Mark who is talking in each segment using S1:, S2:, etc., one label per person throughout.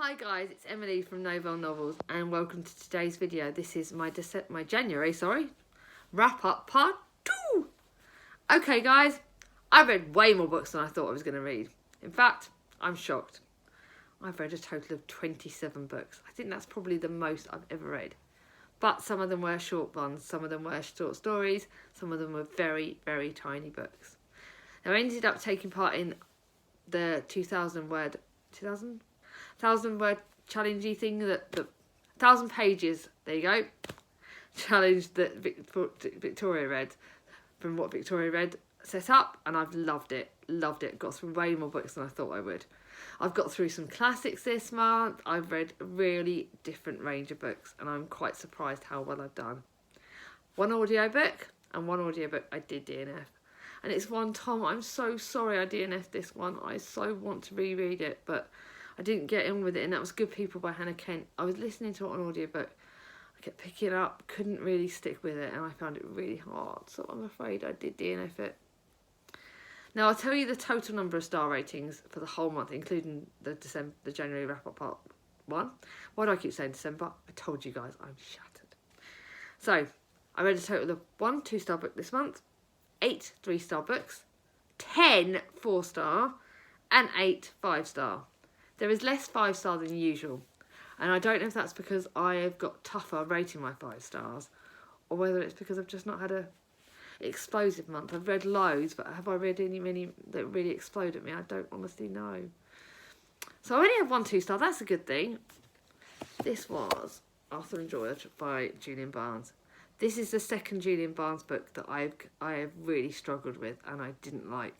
S1: Hi guys, it's Emily from Novel Novels and welcome to today's video. This is my January wrap up part 2. Okay guys, I've read way more books than I thought I was going to read. In fact, I'm shocked. I've read a total of 27 books. I think that's probably the most I've ever read. But some of them were short ones, some of them were short stories, some of them were very, very tiny books. Now I ended up taking part in the 1,000 word challengey thing, that the 1,000 pages, there you go, challenge that Victoria read, from what Victoria read set up, and I've loved it, got through way more books than I thought I would. I've got through some classics this month. I've read a really different range of books and I'm quite surprised how well I've done. One audiobook and one audiobook I did DNF. And it's one, Tom, I'm so sorry I DNF'd this one. I so want to reread it, but I didn't get in with it, and that was Good People by Hannah Kent. I was listening to it on audiobook. I kept picking it up, couldn't really stick with it, and I found it really hard, so I'm afraid I did DNF it. Now, I'll tell you the total number of star ratings for the whole month, including the January wrap-up part 1. Why do I keep saying December? I told you guys, I'm shattered. So, I read a total of 1 2-star book this month, 8 3-star books, 10 4-star, and 8 5-star. There is less 5-star than usual, and I don't know if that's because I have got tougher rating my 5 stars, or whether it's because I've just not had a explosive month. I've read loads, but have I read many that really explode at me? I don't honestly know. So I only have 1 2-star, that's a good thing. This was Arthur and George by Julian Barnes. This is the second Julian Barnes book that I have really struggled with and I didn't like.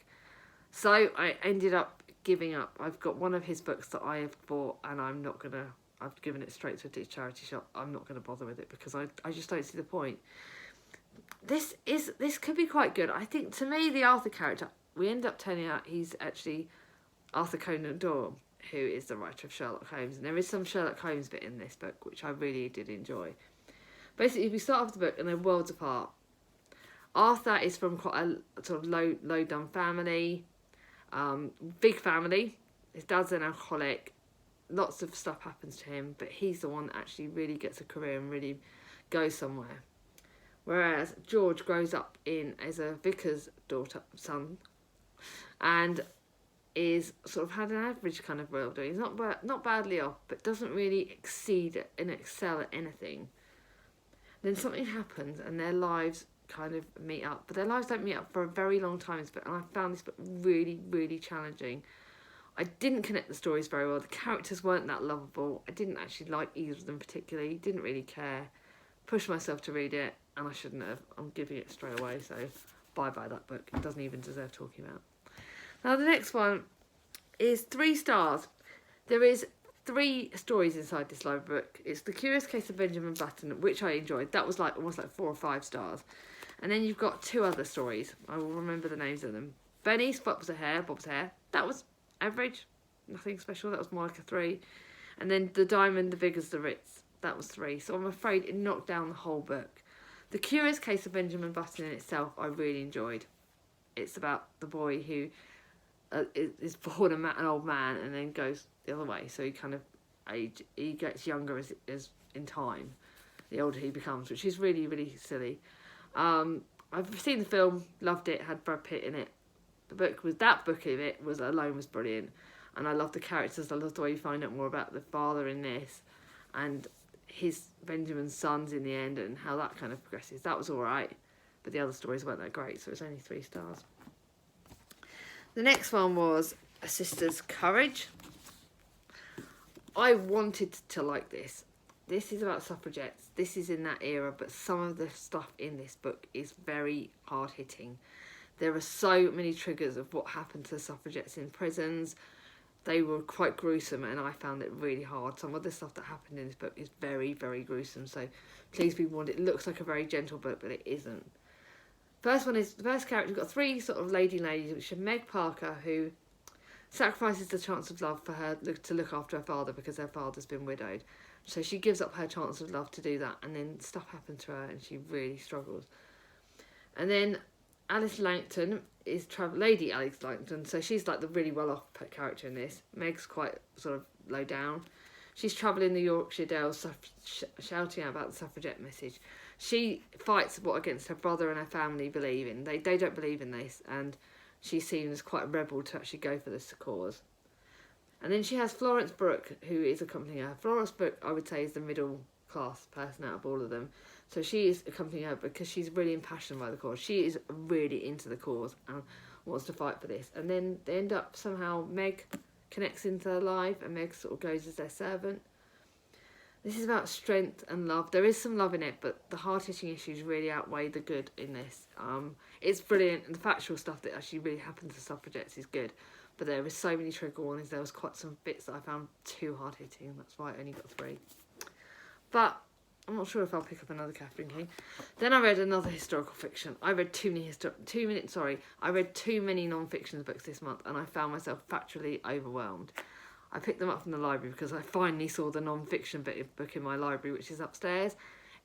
S1: So I ended up giving up. I've got one of his books that I have bought and I've given it straight to a charity shop. I'm not going to bother with it because I just don't see the point. This could be quite good. I think, to me, the Arthur character, we end up turning out he's actually Arthur Conan Doyle, who is the writer of Sherlock Holmes. And there is some Sherlock Holmes bit in this book, which I really did enjoy. Basically, we start off the book and they're worlds apart. Arthur is from quite a sort of low-down family, big family. His dad's an alcoholic. Lots of stuff happens to him, but he's the one that actually really gets a career and really goes somewhere. Whereas George grows up as a vicar's son, and is sort of had an average kind of world. He's not badly off, but doesn't really exceed and excel at anything. Then something happens and their lives kind of meet up, but their lives don't meet up for a very long time. And I found this book really, really challenging. I didn't connect the stories very well. The characters weren't that lovable. I didn't actually like either of them particularly. Didn't really care. Pushed myself to read it, and I shouldn't have. I'm giving it straight away, so bye-bye that book. It doesn't even deserve talking about. Now the next one is 3 stars. There is 3 stories inside this library book. It's The Curious Case of Benjamin Button, which I enjoyed. That was almost like 4 or 5 stars. And then you've got 2 other stories. I will remember the names of them. Benny's Bob's Hair. That was average. Nothing special. That was more like a 3. And then The Diamond, the Big as the Ritz. That was 3. So I'm afraid it knocked down the whole book. The Curious Case of Benjamin Button in itself, I really enjoyed. It's about the boy who is born an old man and then goes the other way. So he gets younger as in time, the older he becomes, which is really, really silly. I've seen the film, loved it, had Brad Pitt in it. That book of it was brilliant, and I love the characters. I love the way you find out more about the father in this, and his Benjamin's sons in the end, and how that kind of progresses. That was all right, but the other stories weren't that great, so it's only 3 stars. The next one was A Sister's Courage. I wanted to like this. This is about suffragettes. This is in that era, but some of the stuff in this book is very hard-hitting. There are so many triggers of what happened to suffragettes in prisons. They were quite gruesome, and I found it really hard. Some of the stuff that happened in this book is very, very gruesome, so please be warned. It looks like a very gentle book, but it isn't. The first character. We've got 3 sort of ladies, which are Meg Parker, who sacrifices the chance of love for her to look after her father because her father's been widowed. So she gives up her chance of love to do that, and then stuff happens to her and she really struggles. And then Alice Langton is Lady Alice Langton, so she's like the really well-off character in this. Meg's quite sort of low down. She's travelling the Yorkshire Dales shouting out about the suffragette message. She fights what against her brother and her family believe in. They don't believe in this, and she's seen as quite a rebel to actually go for this cause. And then she has Florence Brooke, who is accompanying her. Florence Brooke, I would say, is the middle class person out of all of them. So she is accompanying her because she's really impassioned by the cause. She is really into the cause and wants to fight for this. And then they end up somehow, Meg connects into their life, and Meg sort of goes as their servant. This is about strength and love. There is some love in it, but the hard-hitting issues really outweigh the good in this. It's brilliant, and the factual stuff that actually really happens to suffragettes is good. But there is so many trigger warnings. There was quite some bits that I found too hard-hitting, and that's why I only got 3. But I'm not sure if I'll pick up another Catherine King. Then I read another historical fiction. I read too many non-fiction books this month, and I found myself factually overwhelmed. I picked them up from the library because I finally saw the non-fiction book in my library, which is upstairs.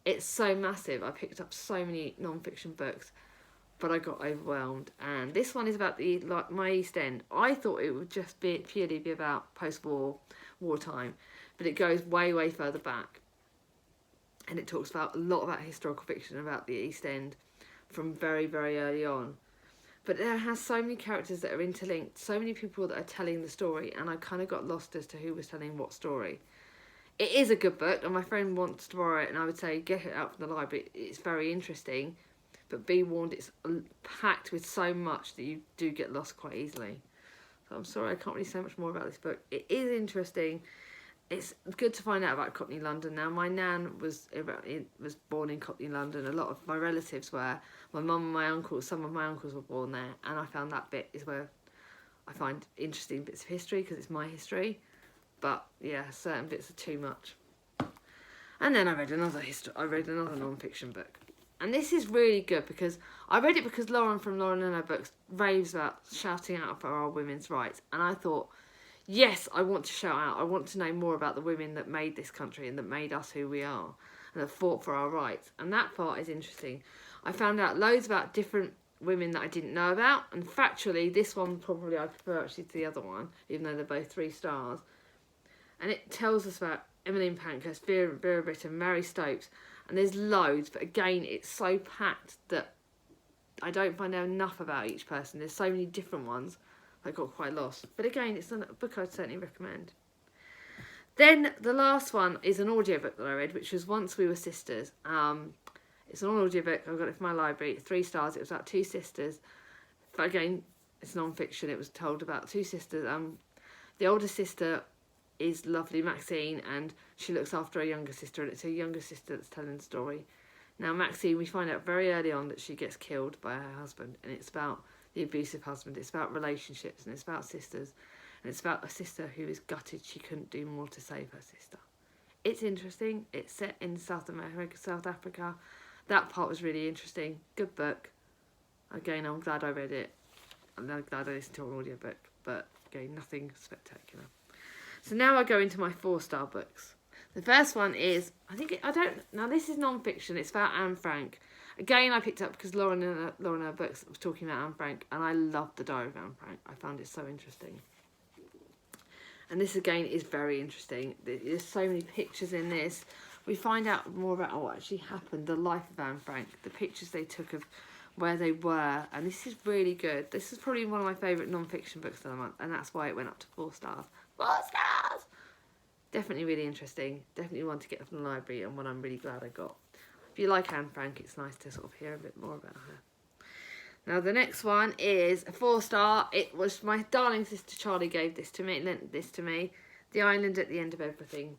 S1: It's so massive. I picked up so many non-fiction books, but I got overwhelmed. And this one is about my East End. I thought it would just purely be about post-war, wartime, but it goes way, way further back. And it talks about a lot about historical fiction about the East End from very, very early on. But it has so many characters that are interlinked, so many people that are telling the story, and I kind of got lost as to who was telling what story. It is a good book, and my friend wants to borrow it, and I would say get it out from the library. It's very interesting, but be warned, it's packed with so much that you do get lost quite easily. So I'm sorry I can't really say much more about this book. It is interesting. It's good to find out about Cockney London now. My nan was born in Cockney London. A lot of my relatives were. My mum and my uncles, some of my uncles were born there. And I found that bit is where I find interesting bits of history because it's my history. But yeah, certain bits are too much. And then I read another non-fiction book. And this is really good because I read it because Lauren from Lauren and Her Books raves about shouting out for our women's rights. And I thought, yes, I want to shout out. I want to know more about the women that made this country and that made us who we are and that fought for our rights. And that part is interesting. I found out loads about different women that I didn't know about. And factually, this one probably I prefer actually to the other one, even though they're both 3 stars. And it tells us about Emmeline Pankhurst, Vera Brittain, Mary Stopes. And there's loads. But again, it's so packed that I don't find out enough about each person. There's so many different ones. I got quite lost. But again, it's a book I'd certainly recommend. Then the last one is an audiobook that I read, which was Once We Were Sisters. It's an audiobook. I got it from my library. 3 stars. It was about 2 sisters. But again, it's non-fiction. It was told about 2 sisters. The older sister is lovely, Maxine, and she looks after her younger sister, and it's her younger sister that's telling the story. Now, Maxine, we find out very early on that she gets killed by her husband, and it's about the abusive husband. It's about relationships, and it's about sisters, and it's about a sister who is gutted she couldn't do more to save her sister. It's interesting. It's set in South America, South Africa. That part was really interesting. Good book. Again, I'm glad I read it. I'm glad I listened to an audiobook, but again, nothing spectacular. So now I go into my 4-star books. The first one is, now this is non-fiction, it's about Anne Frank. Again, I picked up because Lauren and Her Books was talking about Anne Frank, and I loved the Diary of Anne Frank. I found it so interesting. And this again is very interesting. There's so many pictures in this. We find out more about what actually happened, the life of Anne Frank, the pictures they took of where they were, and this is really good. This is probably one of my favourite non-fiction books of the month, and that's why it went up to 4 stars. 4 stars! Definitely really interesting. Definitely one to get from the library, and one I'm really glad I got. If you like Anne Frank, it's nice to sort of hear a bit more about her. Now the next one is a 4-star. It was my darling sister Charlie gave this to me, lent this to me. The Island at the End of Everything.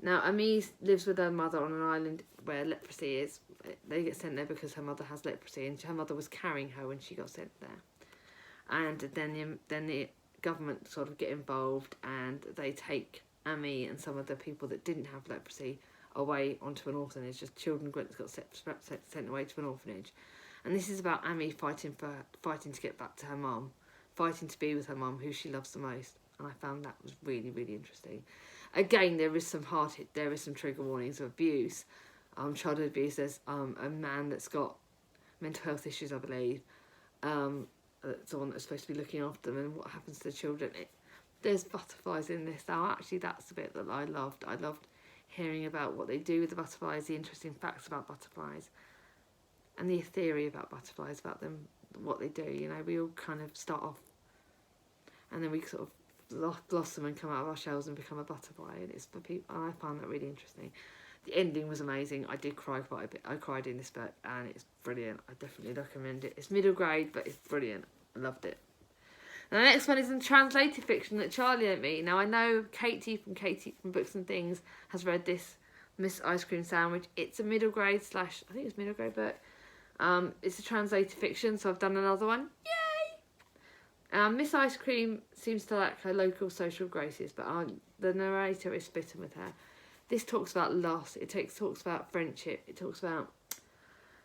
S1: Now Amise lives with her mother on an island where leprosy is. They get sent there because her mother has leprosy, and her mother was carrying her when she got sent there. And then the government sort of get involved, and they take Amy and some of the people that didn't have leprosy away onto an orphanage. Just children that got sent away to an orphanage. And this is about Amy fighting to get back to her mum, fighting to be with her mum, who she loves the most. And I found that was really, really interesting. Again, there is some trigger warnings of abuse, childhood abuse. There's a man that's got mental health issues, I believe. Someone that's supposed to be looking after them, and what happens to the children. there's butterflies in this now. Actually, that's the bit that I loved. I loved hearing about what they do with the butterflies, the interesting facts about butterflies, and the theory about butterflies, about them, what they do. You know, we all kind of start off, and then we sort of blossom and come out of our shells and become a butterfly, and it's for people. And I found that really interesting. The ending was amazing. I did cry quite a bit. I cried in this book, and it's brilliant. I definitely recommend it. It's middle grade, but it's brilliant. I loved it. And the next one is in translated fiction that Charlie lent me. Now, I know Katie from Books and Things has read this, Miss Ice Cream Sandwich. It's a middle grade / I think it's middle grade book. It's a translated fiction, so I've done another one. Yay! Miss Ice Cream seems to lack her local social graces, but the narrator is smitten with her. This talks about loss. It talks about friendship. It talks about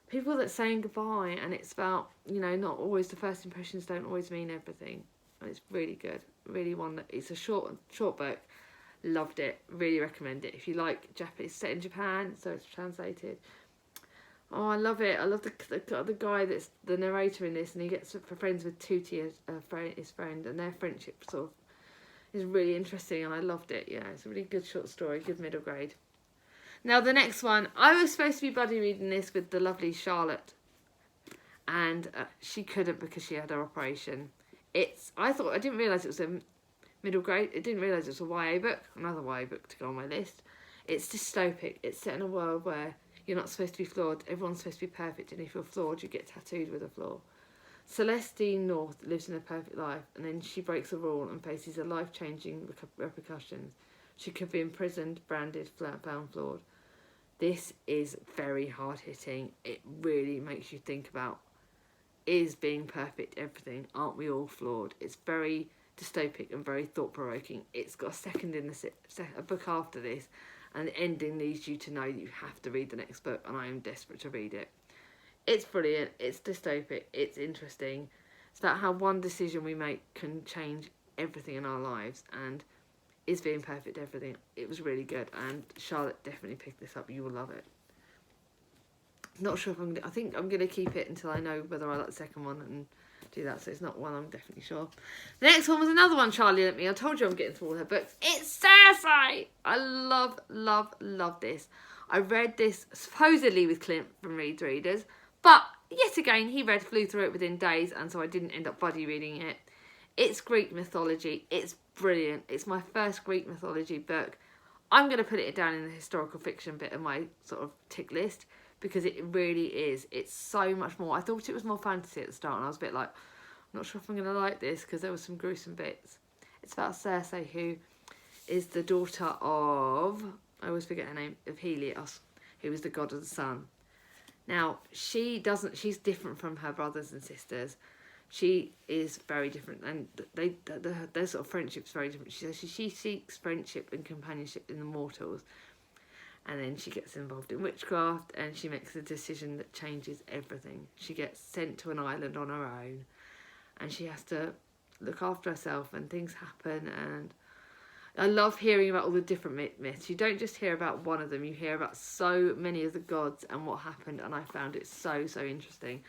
S1: people that saying goodbye, and it's about, you know, not always the first impressions don't always mean everything. And it's really good. Really one that it's a short book. Loved it. Really recommend it. If you like Japanese, set in Japan, so it's translated. Oh, I love it. I love the guy that's the narrator in this, and he gets friends with Tutti, his friend, and their friendship sort of is really interesting, and I loved it. Yeah, it's a really good short story, good middle grade. Now the next one, I was supposed to be buddy reading this with the lovely Charlotte, and she couldn't because she had her operation. I didn't realise it was a middle grade. I didn't realise it was a YA book, another YA book to go on my list. It's dystopic. It's set in a world where you're not supposed to be flawed. Everyone's supposed to be perfect, and if you're flawed, you get tattooed with a flaw. Celestine North lives in a perfect life, and then she breaks a rule and faces a life-changing repercussions. She could be imprisoned, branded, found flawed. This is very hard-hitting. It really makes you think about, is being perfect everything? Aren't we all flawed? It's very dystopic and very thought-provoking. It's got a second in a book after this, and the ending leads you to know that you have to read the next book, and I am desperate to read it. It's brilliant, it's dystopic, it's interesting. It's about how one decision we make can change everything in our lives, and is being perfect everything. It was really good, and Charlotte definitely picked this up. You will love it. Not sure if I think I'm going to keep it until I know whether I like the second one and do that, so it's not one I'm definitely sure. The next one was another one Charlie lent me. I told you I'm getting through all her books. It's Cersei! I love this. I read this supposedly with Clint from Reads Readers, but yet again, he flew through it within days, and so I didn't end up buddy reading it. It's Greek mythology. It's brilliant. It's my first Greek mythology book. I'm going to put it down in the historical fiction bit of my sort of tick list, because it really is. It's so much more. I thought it was more fantasy at the start, and I was a bit like, I'm not sure if I'm going to like this, because there were some gruesome bits. It's about Cersei, who is the daughter of, I always forget her name, of Helios, who was the god of the sun. Now, she's different from her brothers and sisters. She is very different, and their sort of friendship's very different. She seeks friendship and companionship in the mortals, and then she gets involved in witchcraft, and she makes a decision that changes everything. She gets sent to an island on her own, and she has to look after herself, and things happen, and I love hearing about all the different myths. You don't just hear about one of them, you hear about so many of the gods and what happened, and I found it so interesting.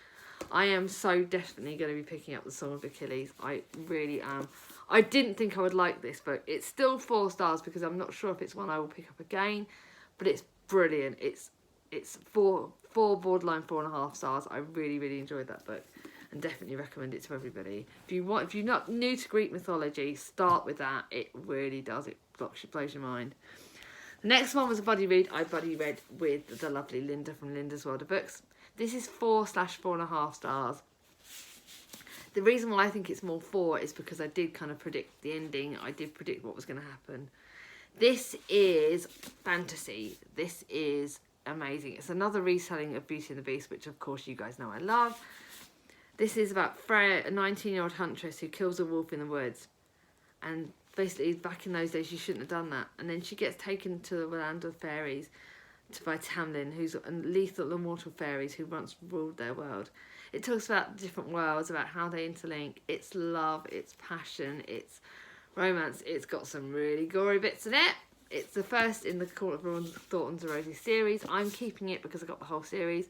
S1: I am so definitely going to be picking up the Song of Achilles. I really am. I didn't think I would like this book. It's still 4 stars because I'm not sure if it's one I will pick up again, but it's brilliant. It's 4 borderline 4.5 stars. I really enjoyed that book, and definitely recommend it to everybody. If you're not new to Greek mythology, start with that. It really does. It blows your mind. The next one was a buddy read. I buddy read with the lovely Linda from Linda's World of Books. This is 4/4.5 stars. The reason why I think it's more 4 is because I did kind of predict the ending. I did predict what was going to happen. This is fantasy. This is amazing. It's another retelling of Beauty and the Beast, which of course you guys know I love. This is about Freya, a 19-year-old huntress who kills a wolf in the woods. And basically, back in those days, you shouldn't have done that. And then she gets taken to the land of fairies by Tamlin, who's lethal immortal fairies who once ruled their world. It talks about different worlds, about how they interlink. It's love, it's passion, it's romance. It's got some really gory bits in it. It's the first in the Court of Thornton's Rosy series. I'm keeping it because I got the whole series.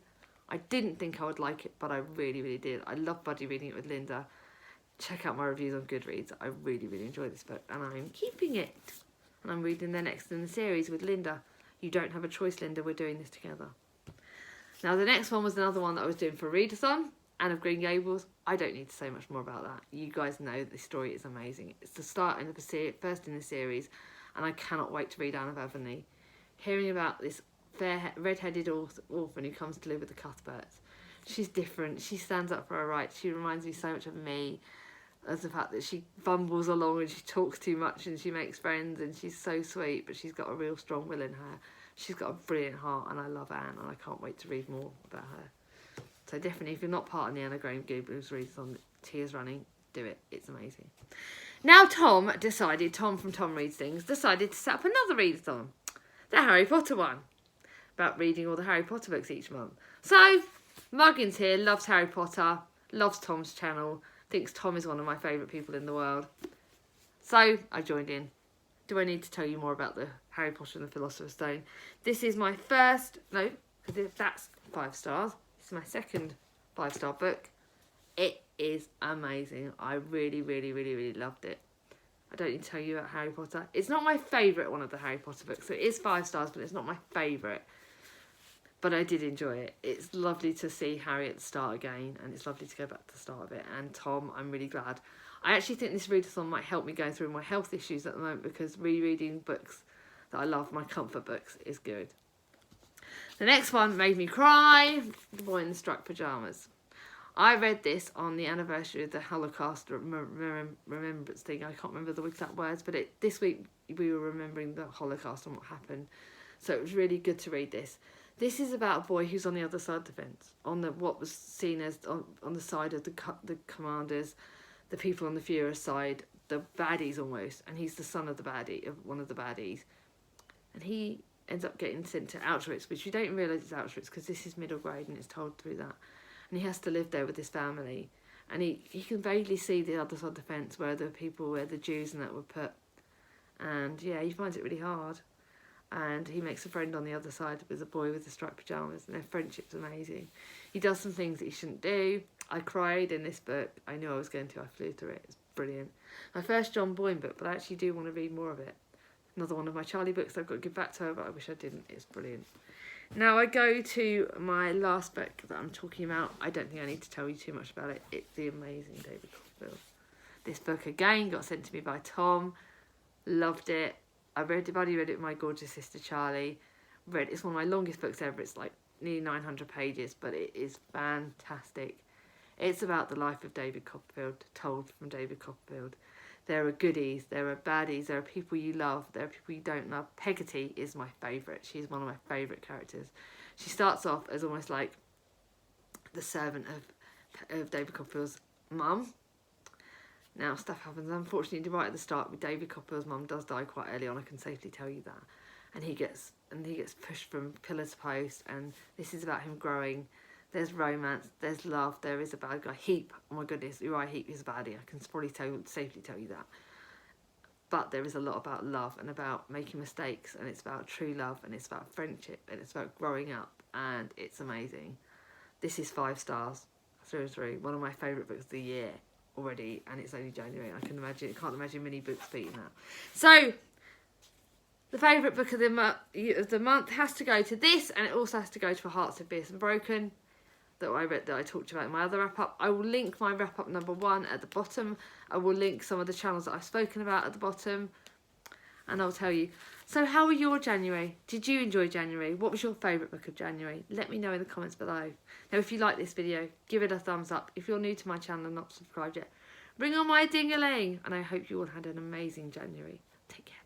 S1: I didn't think I would like it, but I really did. I love buddy reading it with Linda. check out my reviews on Goodreads. I really, really enjoy this book, and I'm keeping it. And I'm reading the next in the series with Linda. You don't have a choice, Linda. We're doing this together. Now, the next one was another one that I was doing for Readathon, Anne of Green Gables. I don't need to say much more about that. You guys know that the story is amazing. It's the start of the first in the series, and I cannot wait to read Anne of Avonlea. Hearing about this fair, red-headed orphan who comes to live with the Cuthberts. She's different. She stands up for her rights. She reminds me so much of me. As the fact that she bumbles along and she talks too much and she makes friends and she's so sweet, but she's got a real strong will in her. She's got a brilliant heart, and I love Anne, and I can't wait to read more about her. So definitely, if you're not part of the Anne of Green Gables readathon, Tears Running, do it. It's amazing. Now Tom from Tom Reads Things, decided to set up another readathon, the Harry Potter one, about reading all the Harry Potter books each month. So Muggins here loves Harry Potter, loves Tom's channel, thinks Tom is one of my favourite people in the world. So I joined in. Do I need to tell you more about the Harry Potter and the Philosopher's Stone? This is my first, no, because that's 5 stars. This is my second 5-star book. It is amazing. I really, really, really, really loved it. I don't need to tell you about Harry Potter. It's not my favourite one of the Harry Potter books. So it is 5 stars, but it's not my favourite. But I did enjoy it. It's lovely to see Harry at the start again, and it's lovely to go back to the start of it. And Tom, I'm really glad. I actually think this readathon might help me go through my health issues at the moment, because rereading books that I love, my comfort books, is good. The next one made me cry, The Boy in the Striped Pajamas. I read this on the anniversary of the Holocaust remembrance thing. I can't remember the exact words, but this week we were remembering the Holocaust and what happened. So it was really good to read this. This is about a boy who's on the other side of the fence, on what was seen as on the side of the commanders, the people on the Führer's side, the baddies almost, and he's the son of one of the baddies, and he ends up getting sent to Auschwitz, which you don't realise it's Auschwitz because this is middle grade and it's told through that, and he has to live there with his family, and he can vaguely see the other side of the fence where the Jews and that were put, and yeah, he finds it really hard. And he makes a friend on the other side with a boy with the striped pyjamas, and their friendship's amazing. He does some things that he shouldn't do. I cried in this book. I knew I was going to. I flew through it. It's brilliant. My first John Boyne book, but I actually do want to read more of it. Another one of my Charlie books I've got to give back to her, but I wish I didn't. It's brilliant. Now I go to my last book that I'm talking about. I don't think I need to tell you too much about it. It's the amazing David Copperfield. This book again got sent to me by Tom. Loved it. I've already read it with my gorgeous sister Charlie. It's one of my longest books ever. It's like nearly 900 pages, but it is fantastic. It's about the life of David Copperfield, told from David Copperfield. There are goodies, there are baddies, there are people you love, there are people you don't love. Peggotty is my favourite. She's one of my favourite characters. She starts off as almost like the servant of David Copperfield's mum. Now, stuff happens, unfortunately, right at the start, with David Copperfield's mum does die quite early on, I can safely tell you that. And he gets pushed from pillar to post, and this is about him growing. There's romance, there's love, there is a bad guy. Heap, oh my goodness, Uriah Heep is a baddie, I can probably safely tell you that. But there is a lot about love and about making mistakes, and it's about true love, and it's about friendship, and it's about growing up, and it's amazing. This is 5 stars, through and through, one of my favourite books of the year already, and it's only January. I can't imagine many books beating that. So the favourite book of the month has to go to this, and it also has to go to For Hearts of Fierce and Broken, that I read, that I talked about in my other wrap up. I will link my wrap up number 1 at the bottom. I will link some of the channels that I've spoken about at the bottom, and I'll tell you. So how was your January? Did you enjoy January? What was your favourite book of January? Let me know in the comments below. Now, if you like this video, give it a thumbs up. If you're new to my channel and not subscribed yet, ring on my ding-a-ling. And I hope you all had an amazing January. Take care.